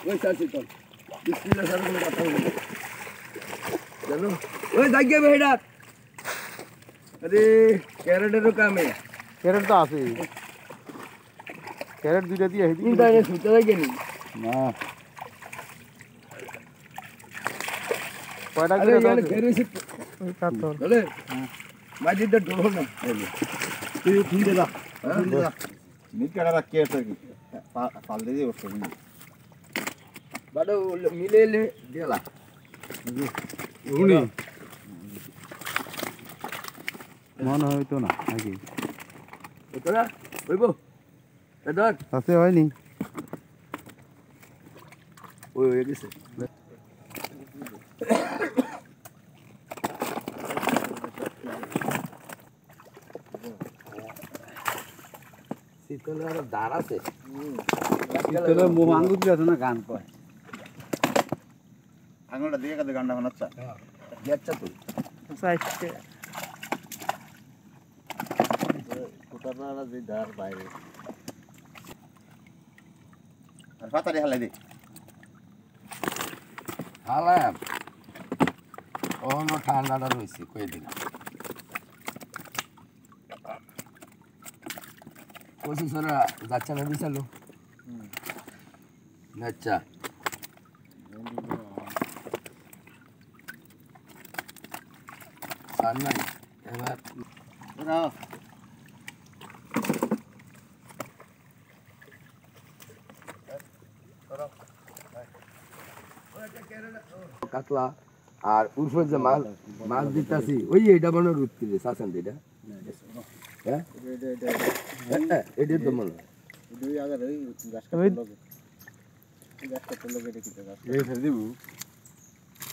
ওই চাষি তো বিসমিল্লাহ স্যার কোনো কথা বলি জানো ওই দাগিয়ে বেড়া আরে ক্যারেটেরও কামে ক্যারেট তো আছে ক্যারেট দুইটা দিয়ে হেদি তিনটা এনে সুতে লাগে নি না কয়টা আরে করে ইয়ার ফেরেছে ওই কাতর বলে মাঝিটা ডোলো না তুই ফিরে যা ফিরে যা। নিট কাটা রাখকে আছে কি পাল দিয়ে বসে বাড়ো মিলে এলে দেলা উনি মনে হইতো না নাকি তোরা কইবো এদার আছে হয়নি ওই হয়ে গেছে শীতলের দাঁড় আছে শীতলের মুখ আঙ্গুর দিয়ে আছে না গান কয় আঙুলটা দিয়ে কাছে গানটা বানাচ্ছা আচ্ছা তুই সাইডে কোটাটা যে দাঁড় বাইরে আর পাতারি হালাই দে হালাম অন্য ঠান্ডাটা রয়েছে কয়ে দিন কইছি সরা যাচ্ছে না বিছালো আচ্ছা আর নাই এবার কাতলা আর উর্ফের যে মাছ দিতেছি ওই এটা মনে রুটি রে শাসন এটা হ্যাঁ এটা তো মনে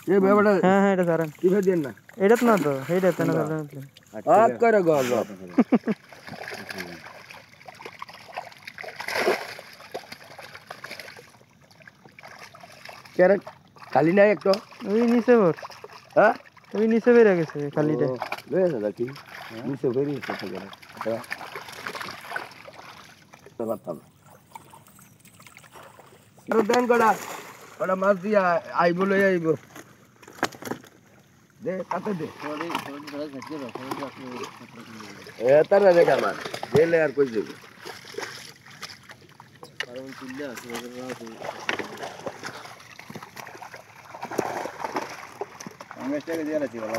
এ ব্যাপারটা হ্যাঁ হ্যাঁ এটা ধরেন কি ফের দেন না এটা তো না তো এইটা তো না ধরেন আপ করে গো গো ক্যারেট খালি নাই একটু ওই নিচে ওর হ্যাঁ ওই নিচে বেরিয়ে গেছে খালিটা বেশ দেখি নিচে বেরিয়ে গেছে ক্যারেট পারতাম দেন কটা কটা মাছ দিয়া আইব লই আইব দে কাতে দে তার রেখা মাছ গেলে আর কই যাবে আমি দিয়ে রাখছি ভালো